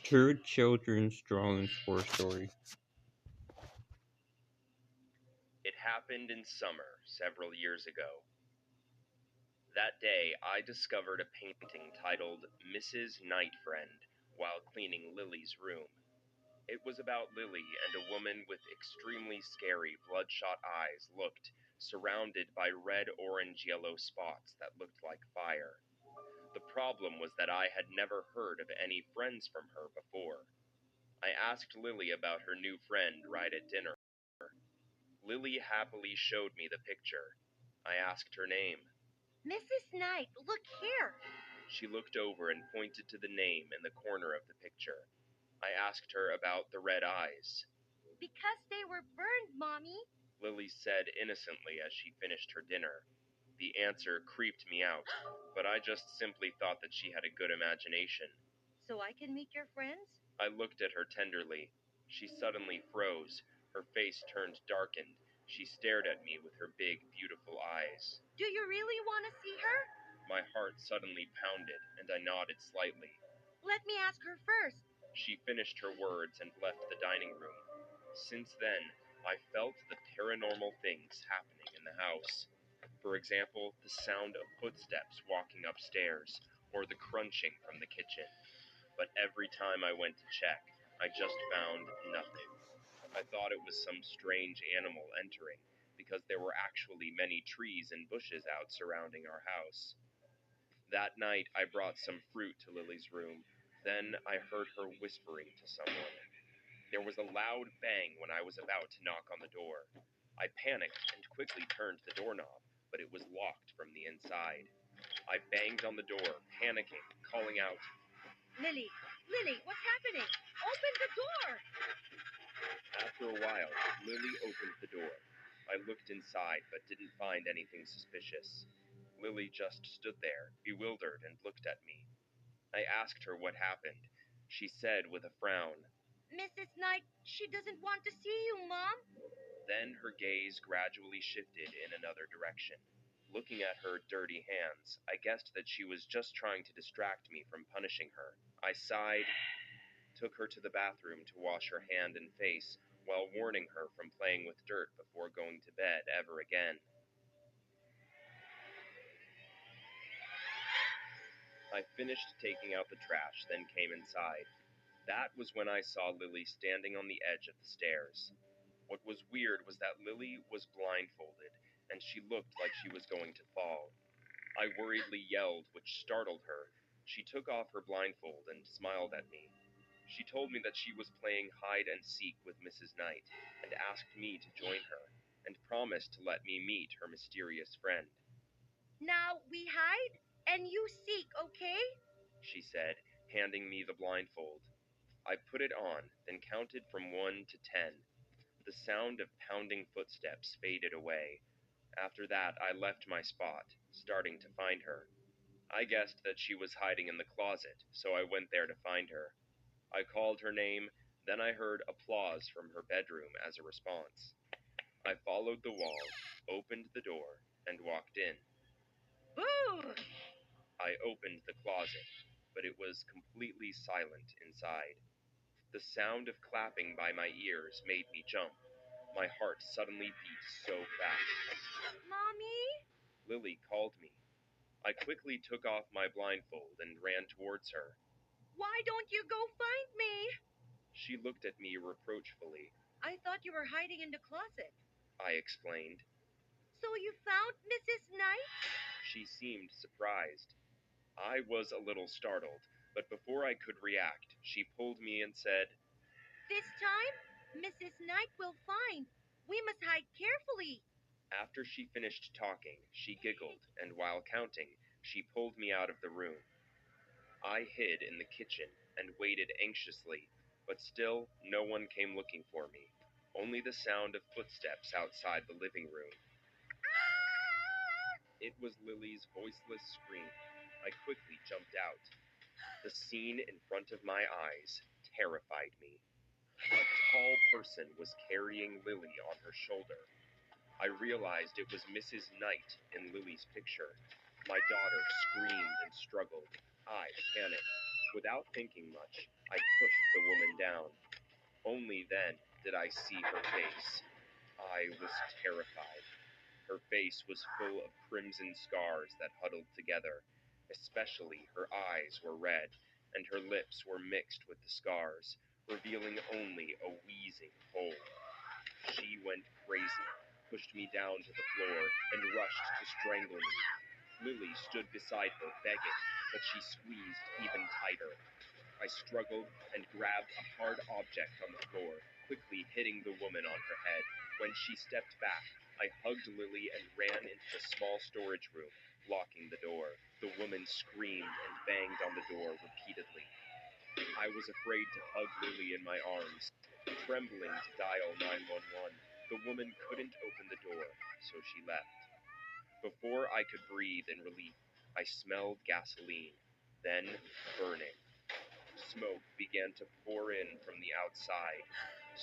True children's drawing horror story. It happened in summer several years ago. That day, I discovered a painting titled Mrs. Nightfriend while cleaning Lily's room. It was about Lily and a woman with extremely scary bloodshot eyes looked, surrounded by red, orange, yellow spots that looked like fire. The problem was that I had never heard of any friends from her before. I asked Lily about her new friend right at dinner. Lily happily showed me the picture. I asked her name. Mrs. Knight, look here. She looked over and pointed to the name in the corner of the picture. I asked her about the red eyes. Because they were burned, Mommy. Lily said innocently as she finished her dinner. The answer creeped me out, but I just simply thought that she had a good imagination. So I can meet your friends? I looked at her tenderly. She suddenly froze. Her face turned darkened. She stared at me with her big, beautiful eyes. Do you really want to see her? My heart suddenly pounded, and I nodded slightly. Let me ask her first. She finished her words and left the dining room. Since then, I felt the paranormal things happening in the house. For example, the sound of footsteps walking upstairs, or the crunching from the kitchen. But every time I went to check, I just found nothing. I thought it was some strange animal entering, because there were actually many trees and bushes out surrounding our house. That night, I brought some fruit to Lily's room. Then I heard her whispering to someone. There was a loud bang when I was about to knock on the door. I panicked and quickly turned the doorknob, but it was locked from the inside. I banged on the door, panicking, calling out. Lily, what's happening? Open the door! After a while, Lily opened the door. I looked inside but didn't find anything suspicious. Lily just stood there, bewildered, and looked at me. I asked her what happened. She said with a frown. Mrs. Knight, she doesn't want to see you, Mom. Then her gaze gradually shifted in another direction. Looking at her dirty hands, I guessed that she was just trying to distract me from punishing her. I sighed, took her to the bathroom to wash her hand and face, while warning her from playing with dirt before going to bed ever again. I finished taking out the trash, then came inside. That was when I saw Lily standing on the edge of the stairs. What was weird was that Lily was blindfolded, and she looked like she was going to fall. I worriedly yelled, which startled her. She took off her blindfold and smiled at me. She told me that she was playing hide and seek with Mrs. Knight, and asked me to join her, and promised to let me meet her mysterious friend. Now we hide and you seek, okay? She said, handing me the blindfold. I put it on, then counted from 1 to 10. The sound of pounding footsteps faded away. After that, I left my spot, starting to find her. I guessed that she was hiding in the closet, so I went there to find her. I called her name, then I heard applause from her bedroom as a response. I followed the wall, opened the door, and walked in. Boo! I opened the closet, but it was completely silent inside. The sound of clapping by my ears made me jump. My heart suddenly beat so fast. Mommy? Lily called me. I quickly took off my blindfold and ran towards her. Why don't you go find me? She looked at me reproachfully. I thought you were hiding in the closet. I explained. So you found Mrs. Knight? She seemed surprised. I was a little startled, but before I could react, she pulled me and said, This time, Mrs. Knight will find. We must hide carefully. After she finished talking, she giggled, and while counting, she pulled me out of the room. I hid in the kitchen and waited anxiously, but still no one came looking for me, only the sound of footsteps outside the living room. It was Lily's voiceless scream. I quickly jumped out. The scene in front of my eyes terrified me. A tall person was carrying Lily on her shoulder. I realized it was Mrs. Knight in Lily's picture. My daughter screamed and struggled. I panicked. Without thinking much, I pushed the woman down. Only then did I see her face. I was terrified. Her face was full of crimson scars that huddled together. Especially her eyes were red, and her lips were mixed with the scars, revealing only a wheezing hole. She went crazy, pushed me down to the floor, and rushed to strangle me. Lily stood beside her, begging, but she squeezed even tighter. I struggled and grabbed a hard object on the floor, quickly hitting the woman on her head. When she stepped back, I hugged Lily and ran into the small storage room, locking the door. The woman screamed and banged on the door repeatedly. I was afraid to hug Lily in my arms, trembling to dial 911. The woman couldn't open the door, so she left. Before I could breathe in relief, I smelled gasoline, then burning. Smoke began to pour in from the outside.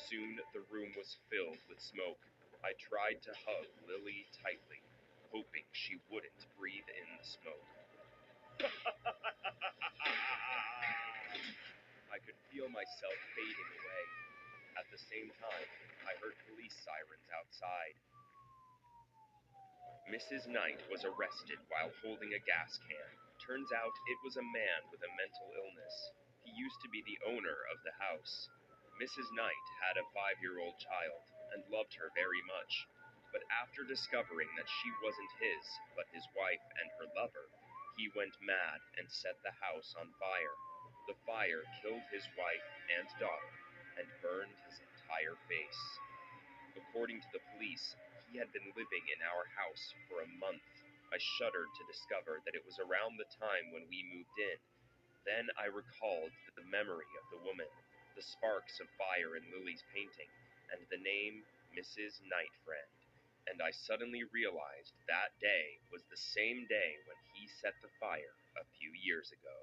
Soon the room was filled with smoke. I tried to hug Lily tightly, hoping she wouldn't breathe in the smoke. I could feel myself fading away. At the same time, I heard police sirens outside. Mrs. Knight was arrested while holding a gas can. Turns out it was a man with a mental illness. He used to be the owner of the house. Mrs. Knight had a 5-year-old child and loved her very much. But after discovering that she wasn't his, but his wife and her lover, he went mad and set the house on fire. The fire killed his wife and daughter and burned his entire face. According to the police, he had been living in our house for a month. I shuddered to discover that it was around the time when we moved in. Then I recalled the memory of the woman, the sparks of fire in Lily's painting, and the name Mrs. Nightfriend. And I suddenly realized that day was the same day when he set the fire a few years ago.